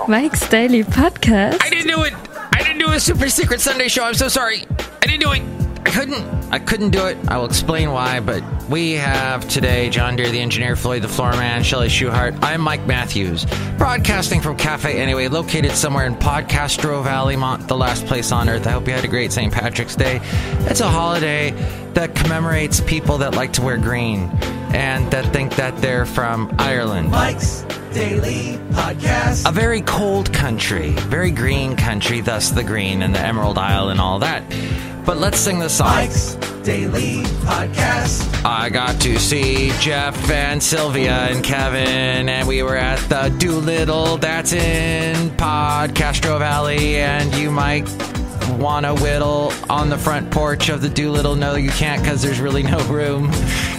Mike's Daily Podcast. I didn't do it. I didn't do a super secret Sunday show. I'm so sorry. I didn't do it. I couldn't do it. I will explain why, but we have today John Deere the engineer, Floyd the floor man, Shelley Schuhart. I'm Mike Matthews, broadcasting from Cafe Anyway, located somewhere in Podcastro Valley, the last place on earth. I hope you had a great St. Patrick's Day. It's a holiday that commemorates people that like to wear green and that think that they're from Ireland. Mike's Daily Podcast. A very cold country, very green country, thus the green and the Emerald Isle and all that. But let's sing the song. Mike's Daily Podcast. I got to see Jeff and Sylvia and Kevin, and we were at the Doolittle that's in Podcastro Valley, and you might want to whittle on the front porch of the Doolittle. No, you can't, because there's really no room.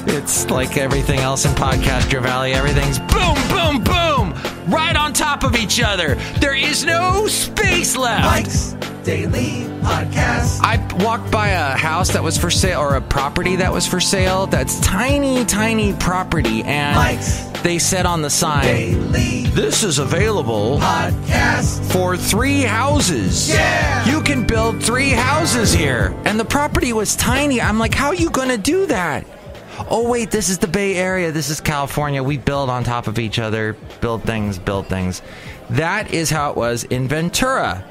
It's like everything else in Podcastro Valley. Everything's boom, boom, boom, right on top of each other. There is no space left. Mike's Daily Podcast. I walked by a house that was for sale, or a property that was for sale. That's tiny property, and Mike's they said on the sign, Daily this is available Podcast for 3 houses. Yeah! You can build 3 houses here. And the property was tiny. I'm like, how are you going to do that? Oh, wait, this is the Bay Area. This is California. We build on top of each other, build things. That is how it was in Ventura.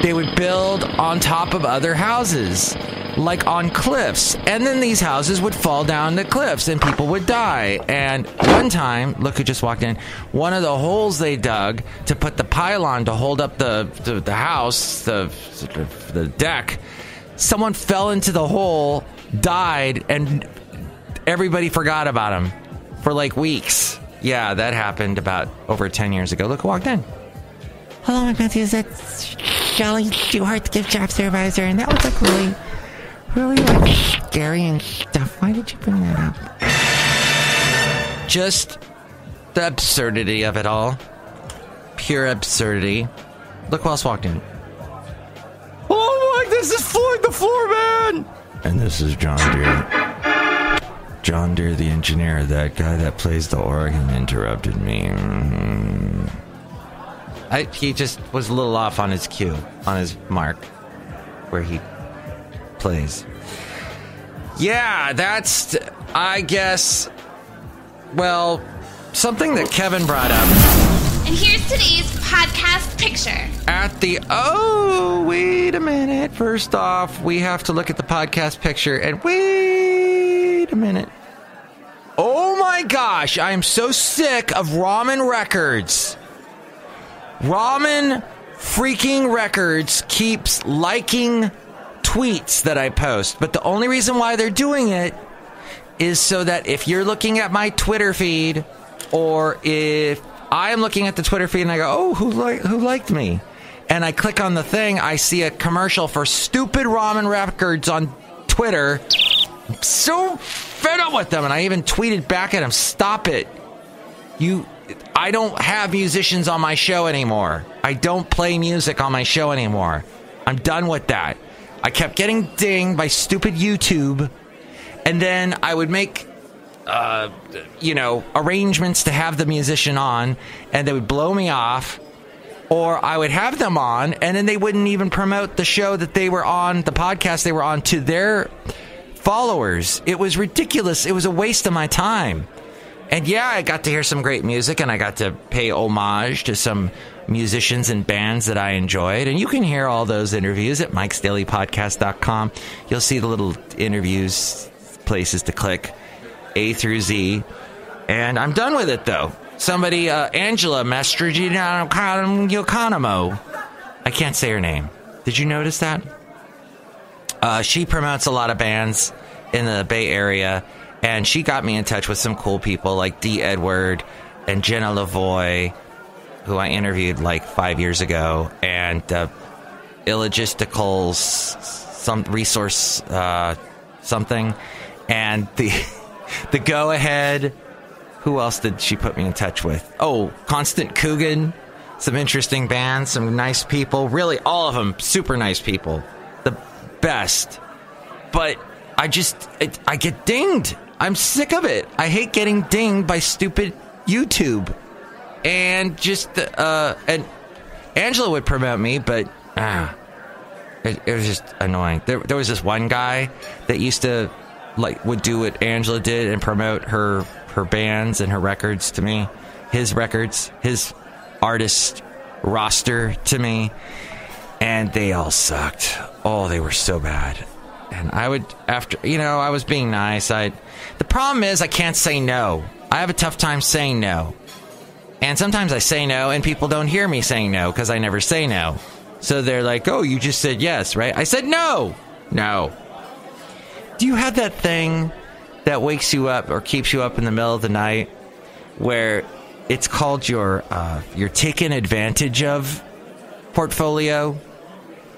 They would build on top of other houses, like on cliffs. And then these houses would fall down the cliffs and people would die. And one time, look who just walked in, one of the holes they dug to put the pylon to hold up the house, the deck, someone fell into the hole, died, and everybody forgot about him for like weeks. Yeah, that happened about over 10 years ago. Look who walked in. Hello, Mike Matthews. That's Shelley Schuhart, the gift shop supervisor, and that was like really like scary and stuff. Why did you bring that up? Just the absurdity of it all. Pure absurdity. Look who else walked in. Oh my, this is Floyd the floor man! And this is John Deere. John Deere the engineer, that guy that plays the organ, interrupted me. He just was a little off on his cue, on his mark, where he plays. Yeah, that's, I guess, well, something that Kevin brought up. And here's today's podcast picture. Wait a minute. First off, we have to look at the podcast picture, and wait a minute. Oh my gosh, I am so sick of Ramen Records. Ramen freaking Records keeps liking tweets that I post, but the only reason why they're doing it is so that if you're looking at my Twitter feed, or if I am looking at the Twitter feed and I go, oh, who liked me? And I click on the thing, I see a commercial for stupid Ramen Records on Twitter. I'm so fed up with them, and I even tweeted back at them, stop it. I don't have musicians on my show anymore. I don't play music on my show anymore. I'm done with that. I kept getting dinged by stupid YouTube, and then I would make, arrangements to have the musician on, and they would blow me off, or I would have them on, and then they wouldn't even promote the show that they were on, the podcast they were on, to their followers. It was ridiculous. It was a waste of my time. And yeah, I got to hear some great music, and I got to pay homage to some musicians and bands that I enjoyed. And you can hear all those interviews at MIKEs-DAILY-PODCAST-1583-Absurdity. You'll see the little interviews, places to click, A through Z. And I'm done with it, though. Somebody, Angela Mastrogiano, I can't say her name. Did you notice that? She promotes a lot of bands in the Bay Area. And she got me in touch with some cool people like D. Edward and Jenna Lavoie, who I interviewed like 5 years ago, and Illogisticals, some resource something, and the Go Ahead. Who else did she put me in touch with? Oh, Constant Coogan, some interesting bands, some nice people. Really, all of them super nice people, the best. But I get dinged. I'm sick of it. I hate getting dinged by stupid YouTube. and just and Angela would promote me, but it was just annoying. There was this one guy that used to would do what Angela did and promote her bands and her records to me, his records, his artist roster to me, and they all sucked. Oh, they were so bad. And I would, after, I was being nice. The problem is I can't say no. I have a tough time saying no. And sometimes I say no and people don't hear me saying no because I never say no. So they're like, oh, you just said yes, right? I said no. No. Do you have that thing that wakes you up or keeps you up in the middle of the night where it's called your taken advantage of portfolio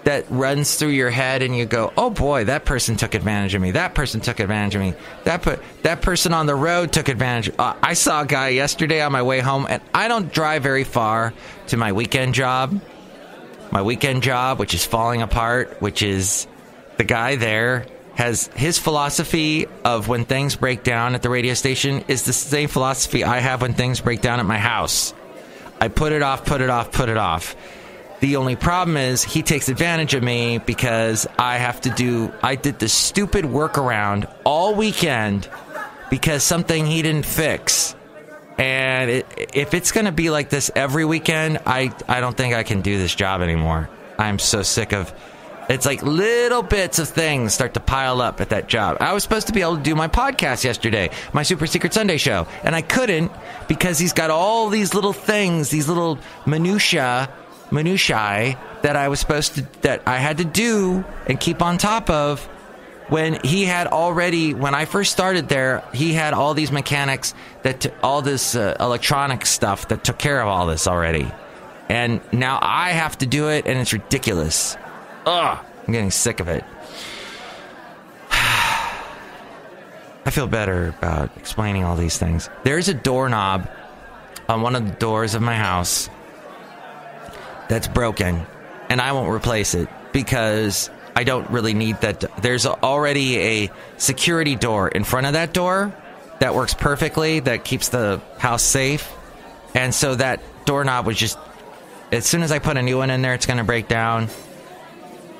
that runs through your head and you go, oh boy, that person took advantage of me. That person took advantage of me. That person on the road took advantage. I saw a guy yesterday on my way home, and I don't drive very far to my weekend job. My weekend job, which is falling apart, which is the guy there has his philosophy of when things break down at the radio station is the same philosophy I have when things break down at my house. I put it off. The only problem is he takes advantage of me because I did this stupid workaround all weekend because something he didn't fix. And if it's going to be like this every weekend, I don't think I can do this job anymore. I'm so sick of... It's like little bits of things start to pile up at that job. I was supposed to be able to do my podcast yesterday, my Super Secret Sunday show, and I couldn't because he's got all these little things, these little minutiae that I had to do and keep on top of when I first started there, he had all these mechanics all this electronic stuff that took care of all this already. And now I have to do it, and it's ridiculous. Ugh, I'm getting sick of it. I feel better about explaining all these things. There's a doorknob on one of the doors of my house that's broken, and I won't replace it because I don't really need that. There's already a security door in front of that door that works perfectly, that keeps the house safe. And so that doorknob was just, as soon as I put a new one in there, it's going to break down.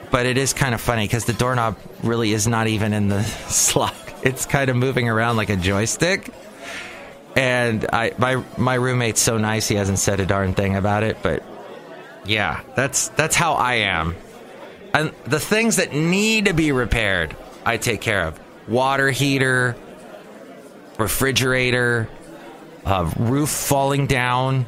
But it is kind of funny because the doorknob really is not even in the slot. It's kind of moving around like a joystick. And my roommate's so nice, he hasn't said a darn thing about it. But yeah, that's how I am. And the things that need to be repaired, I take care of. Water heater, refrigerator, roof falling down.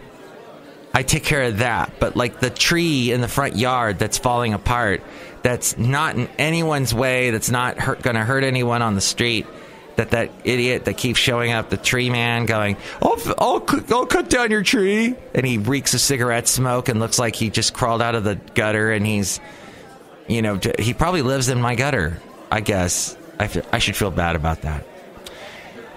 I take care of that. But like the tree in the front yard that's falling apart, that's not in anyone's way, that's not going to hurt anyone on the street, that idiot that keeps showing up, the tree man, going, I'll cut down your tree. And he reeks of cigarette smoke and looks like he just crawled out of the gutter, and he's, he probably lives in my gutter, I guess. I should feel bad about that.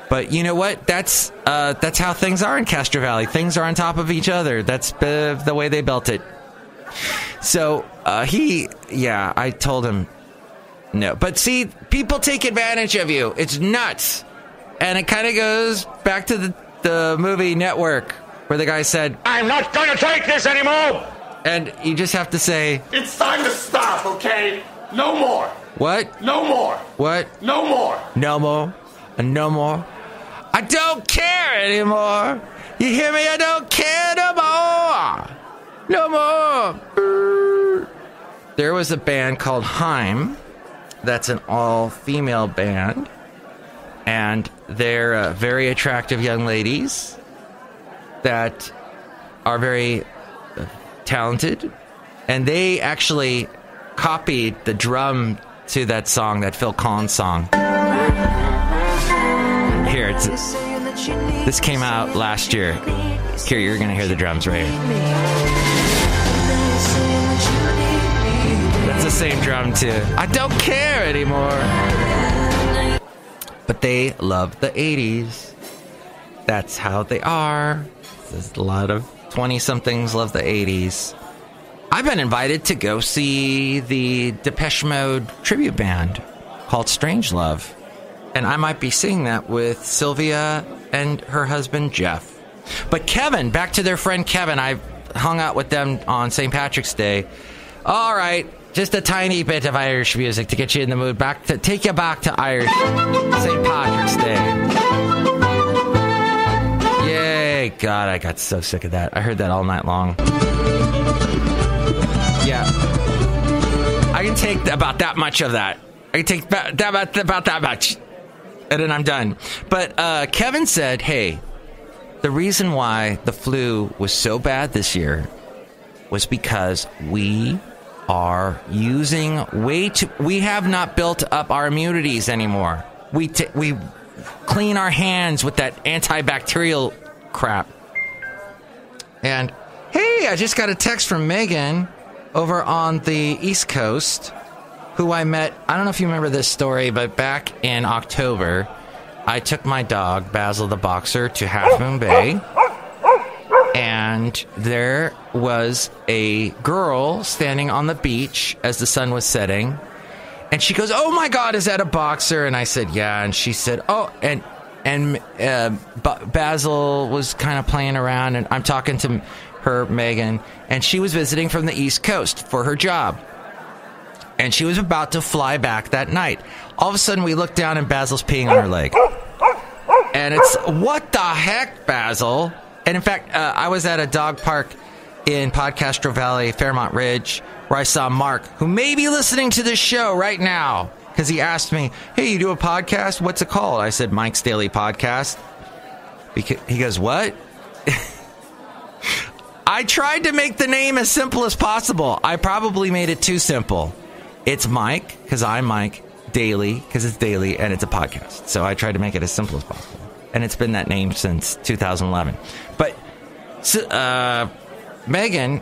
But you know what? That's how things are in Castro Valley. Things are on top of each other. That's the way they built it. So I told him no. But see, people take advantage of you. It's nuts. And it kind of goes back to the movie Network, where the guy said, I'm not going to take this anymore. And you just have to say, it's time to stop, okay? No more. What? No more. What? No more. No more. No more. I don't care anymore. You hear me? I don't care no more. No more. There was a band called Haim. That's an all-female band. And they're very attractive young ladies that are very talented. And they actually copied the drum to that song, that Phil Collins song. Here, this came out last year. Here, you're going to hear the drums right here. That's the same drum, too. I don't care anymore. But they love the 80s. That's how they are. There's a lot of 20-somethings love the 80s. I've been invited to go see the Depeche Mode tribute band called Strangelove. And I might be seeing that with Sylvia and her husband, Jeff. But Kevin, back to their friend Kevin, I hung out with them on St. Patrick's Day. All right, just a tiny bit of Irish music to get you in the mood, take you back to Irish St. Patrick's Day. Yay, God, I got so sick of that. I heard that all night long. Yeah. I can take about that much of that. I can take about that much. And then I'm done. But Kevin said, hey, the reason why the flu was so bad this year was because we are using we have not built up our immunities anymore. We clean our hands with that antibacterial crap. And hey, I just got a text from Megan over on the East Coast, who I met. I don't know if you remember this story, but back in October, I took my dog, Basil the Boxer, to Half Moon Bay. And there was a girl standing on the beach as the sun was setting. And she goes, oh my God, is that a boxer? And I said, yeah. And she said, oh, and Basil was kind of playing around. And I'm talking to her, Megan, and she was visiting from the East Coast for her job. And she was about to fly back that night. All of a sudden, we look down and Basil's peeing on her leg. And it's, what the heck, Basil? And in fact, I was at a dog park in Podcastro Valley, Fairmont Ridge, where I saw Mark, who may be listening to this show right now, because he asked me, hey, you do a podcast? What's it called? I said, Mike's Daily Podcast. He goes, what? I tried to make the name as simple as possible. I probably made it too simple. It's Mike, because I'm Mike, Daily, because it's daily, and it's a podcast. So I tried to make it as simple as possible. And it's been that name since 2011. But Megan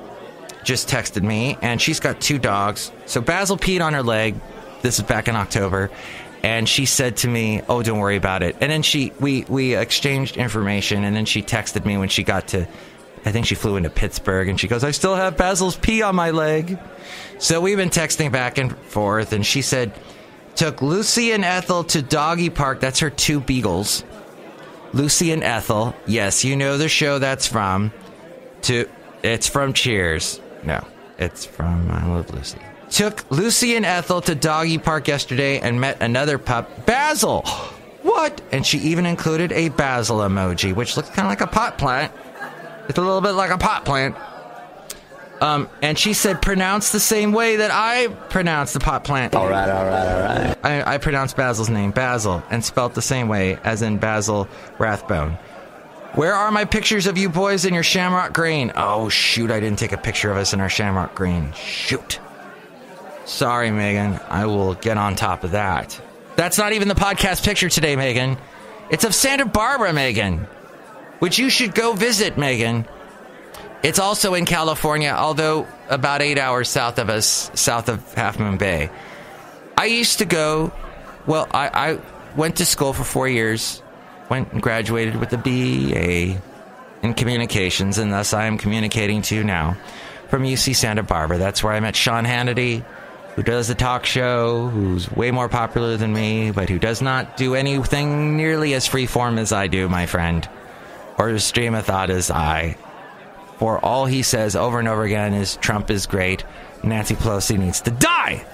just texted me, and she's got 2 dogs. So Basil peed on her leg. This is back in October. And she said to me, oh, don't worry about it. And then we exchanged information, and then she texted me when she got to, I think she flew into Pittsburgh, and she goes, I still have Basil's pee on my leg. So we've been texting back and forth, and she said, took Lucy and Ethel to Doggy Park. That's her 2 beagles. Lucy and Ethel. Yes, you know the show that's from. It's from Cheers. No, it's from I Love Lucy. Took Lucy and Ethel to Doggy Park yesterday and met another pup, Basil. What? And she even included a basil emoji, which looks kind of like a pot plant. It's a little bit like a pot plant. And she said, pronounce the same way that I pronounce the pot plant. All right. I pronounced Basil's name, Basil, and spelt the same way, as in Basil Rathbone. Where are my pictures of you boys in your shamrock green? Oh, shoot, I didn't take a picture of us in our shamrock green. Shoot. Sorry, Megan. I will get on top of that. That's not even the podcast picture today, Megan. It's of Santa Barbara, Megan, which you should go visit, Megan. It's also in California, although about 8 hours south of us, south of Half Moon Bay. I used to go, well, I went to school for 4 years, went and graduated with a BA in communications, and thus I am communicating to you now from UC Santa Barbara. That's where I met Sean Hannity, who does the talk show, who's way more popular than me, but who does not do anything nearly as freeform as I do, my friend, or as stream of thought as I. For all he says over and over again is Trump is great, Nancy Pelosi needs to die.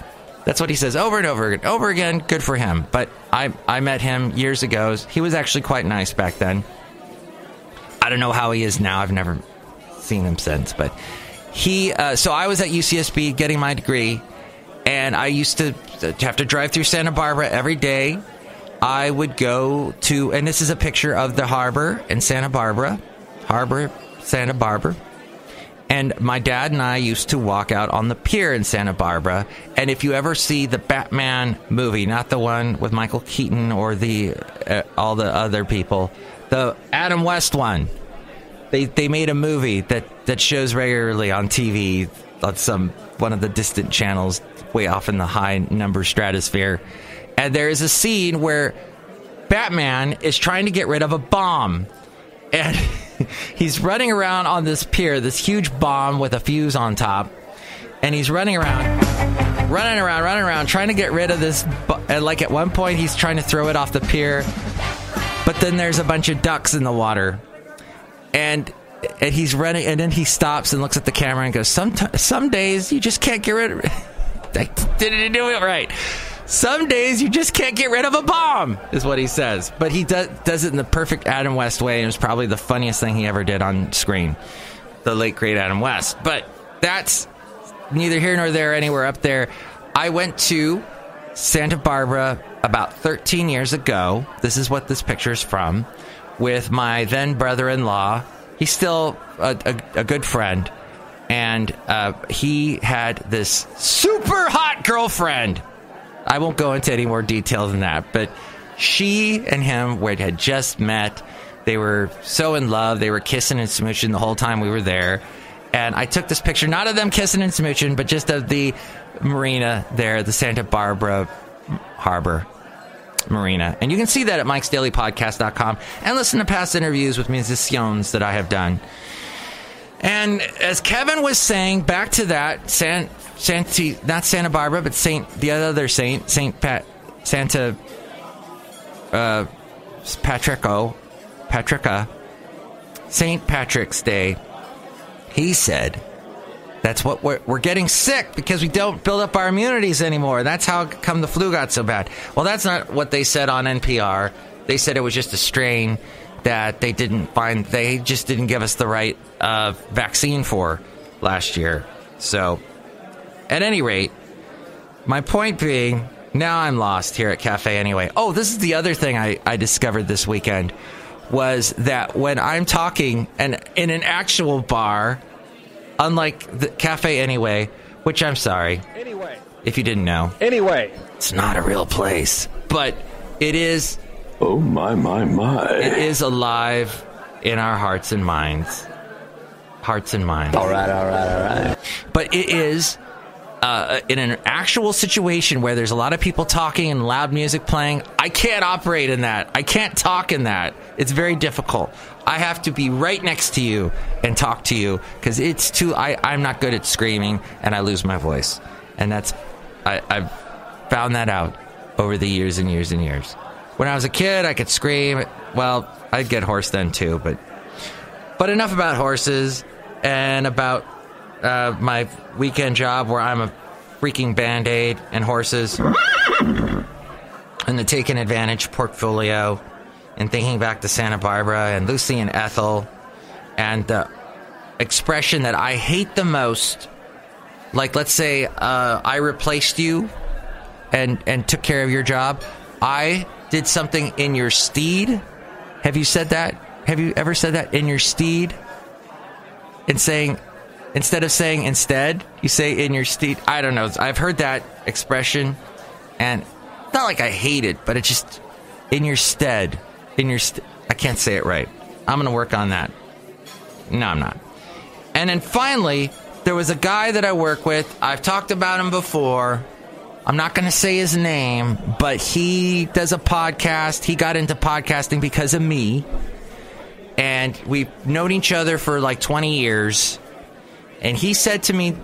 That's what he says over and over again. Good for him. But I met him years ago. He was actually quite nice back then. I don't know how he is now. I've never seen him since. But he. So I was at UCSB getting my degree, and I used to have to drive through Santa Barbara every day. I would go to, and this is a picture of the harbor in Santa Barbara. Santa Barbara. And my dad and I used to walk out on the pier in Santa Barbara. And if you ever see the Batman movie, not the one with Michael Keaton or the all the other people, the Adam West one, they made a movie that shows regularly on TV on one of the distant channels way off in the high number stratosphere. And there is a scene where Batman is trying to get rid of a bomb. And he's running around on this pier, this huge bomb with a fuse on top. And he's running around, trying to get rid of this. And like at one point, he's trying to throw it off the pier. But then there's a bunch of ducks in the water. And he's running, and then he stops and looks at the camera and goes, some days you just can't get rid of it. I didn't do it right. Some days you just can't get rid of a bomb, is what he says. But he does it in the perfect Adam West way, and it was probably the funniest thing he ever did on screen. The late, great Adam West. But that's neither here nor there, anywhere up there. I went to Santa Barbara about 13 years ago. This is what this picture is from, with my then brother-in-law. He's still a good friend. And he had this super hot girlfriend. I won't go into any more detail than that. But she and him had just met. They were so in love. They were kissing and smooching the whole time we were there. And I took this picture, not of them kissing and smooching, but just of the marina there, the Santa Barbara Harbor Marina. And you can see that at MIKEs-DAILY-PODCAST.com and listen to past interviews with musicians that I have done. And as Kevin was saying, back to that, not Santa Barbara, but the other saint, Santa Patrica, St. Patrick's Day, he said, that's what we're getting sick because we don't build up our immunities anymore. That's how come the flu got so bad. Well, that's not what they said on NPR. They said it was just a strain that they just didn't give us the right vaccine for last year. So, at any rate, my point being, now I'm lost here at Cafe Anyway. Oh, this is the other thing I discovered this weekend, was that when I'm talking and in an actual bar, unlike the Cafe Anyway, which I'm sorry, if you didn't know, it's not a real place, but it is. Oh, my. It is alive in our hearts and minds. All right. But it is in an actual situation where there's a lot of people talking and loud music playing. I can't operate in that. I can't talk in that. It's very difficult. I have to be right next to you and talk to you because I'm not good at screaming and I lose my voice. And I've found that out over the years and years and years. When I was a kid, I could scream. Well, I'd get hoarse then too, but enough about horses and about my weekend job where I'm a freaking Band-Aid and horses and the Taken Advantage portfolio and thinking back to Santa Barbara and Lucy and Ethel and the expression that I hate the most. Like, let's say I replaced you and took care of your job. I did something in your stead. Have you said that? Have you ever said that? In your stead? Instead of saying instead, you say in your stead. I don't know. I've heard that expression, and it's not like I hate it, but it's just in your stead. I can't say it right. I'm going to work on that. No, I'm not. And then finally, there was a guy that I work with. I've talked about him before. I'm not going to say his name, but he does a podcast. He got into podcasting because of me. And we've known each other for like 20 years. And he said to me,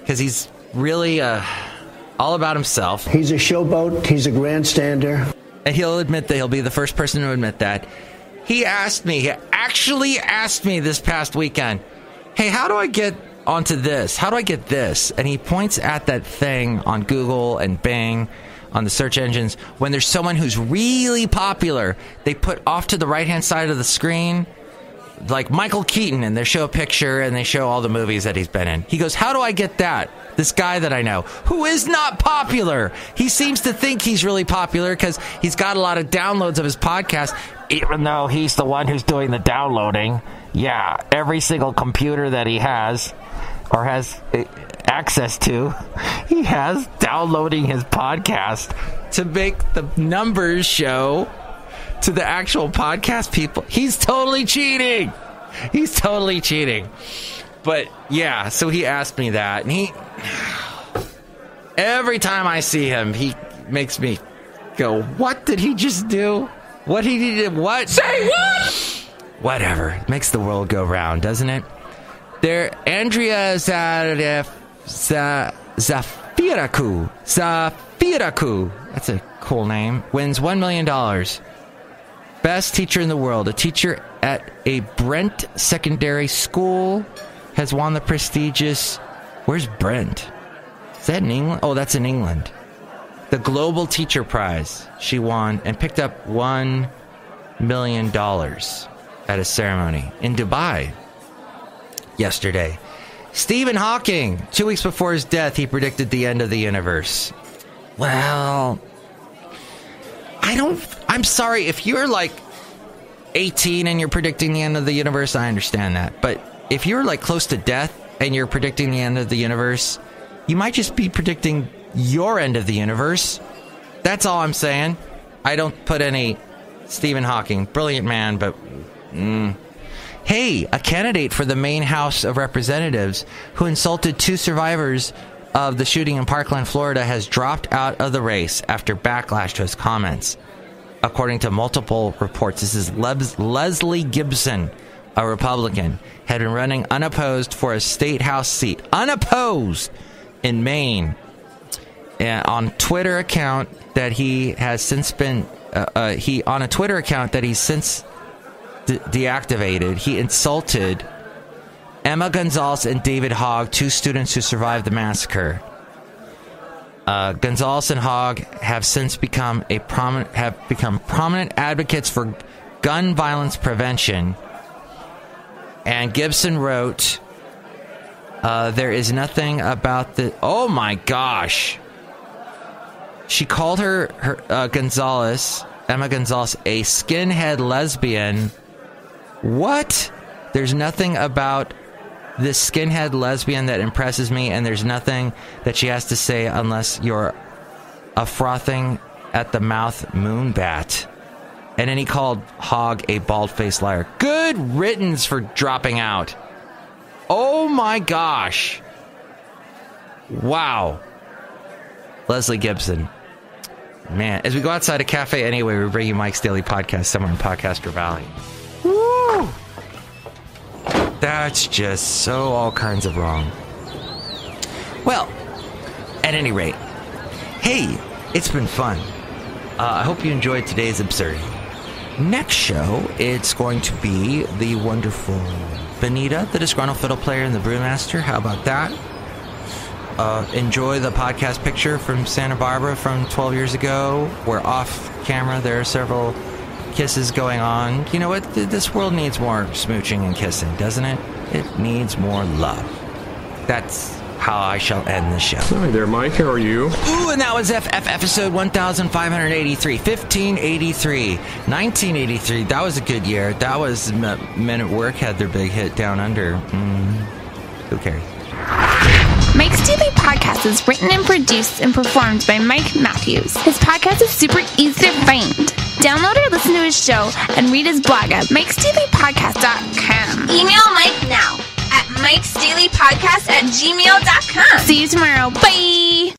because he's really all about himself. He's a showboat. He's a grandstander. And he'll admit that he'll be the first person to admit that. He actually asked me this past weekend, hey, how do I get onto this? How do I get this? And he points at that thing on Google and Bing on the search engines. When there's someone who's really popular, they put off to the right-hand side of the screen, like Michael Keaton, and they show a picture and they show all the movies that he's been in. He goes, how do I get that? This guy that I know, who is not popular. He seems to think he's really popular because he's got a lot of downloads of his podcast, even though he's the one who's doing the downloading. Yeah, every single computer that he has or has access to, he has downloading his podcast to make the numbers show to the actual podcast people. He's totally cheating. But yeah, so he asked me that, and every time I see him, he makes me go, what did he just do? What he did? What? Say what? Whatever. It makes the world go round, doesn't it? There, Andrea Zafiraku, that's a cool name, wins $1 million. Best teacher in the world. A teacher at a Brent secondary school has won the prestigious... Where's Brent? Is that in England? Oh, that's in England. The Global Teacher Prize. She won and picked up $1 million at a ceremony in Dubai yesterday. Stephen Hawking, 2 weeks before his death, he predicted the end of the universe. Well, I'm sorry, if you're like 18 and you're predicting the end of the universe, I understand that. But if you're like close to death and you're predicting the end of the universe, you might just be predicting your end of the universe. That's all I'm saying. I don't put any Stephen Hawking, brilliant man, but... Hey, a candidate for the Maine House of Representatives who insulted 2 survivors of the shooting in Parkland, Florida, has dropped out of the race after backlash to his comments. According to multiple reports, this is Leslie Gibson, a Republican, had been running unopposed for a state house seat. Unopposed! In Maine. On Twitter account that he has since been... on a Twitter account that he's since... deactivated, he insulted Emma Gonzalez and David Hogg, 2 students who survived the massacre. Gonzalez and Hogg have since become prominent advocates for gun violence prevention. And Gibson wrote, "There is nothing about the..." Oh my gosh! She called her Emma Gonzalez, a skinhead lesbian. What? There's nothing about this skinhead lesbian that impresses me, and there's nothing that she has to say unless you're a frothing at the mouth moonbat. And then he called Hogg a bald-faced liar. Good riddance for dropping out. Oh my gosh. Wow. Leslie Gibson. Man, as we go outside a cafe anyway, we bring you Mike's Daily Podcast somewhere in Podcaster Valley. Woo! That's just so all kinds of wrong. Well, at any rate, hey, it's been fun. I hope you enjoyed today's Absurdity. Next show, it's going to be the wonderful Benita, the disgruntled fiddle player and the brewmaster. How about that? Enjoy the podcast picture from Santa Barbara from 12 years ago, where off camera there are several kisses going on. You know what? This world needs more smooching and kissing, doesn't it? It needs more love. That's how I shall end the show. Hi there, Mike. How are you? Ooh, and that was episode 1583, 1583, 1983. That was a good year. That was Men at Work had their big hit Down Under. Who cares? Mike's Daily Podcast is written and produced and performed by Mike Matthews. His podcast is super easy to find. Download or listen to his show and read his blog at MIKEs-DAILY-PODCAST.com. Email Mike now at MIKEs-DAILY-PODCAST@gmail.com. See you tomorrow. Bye!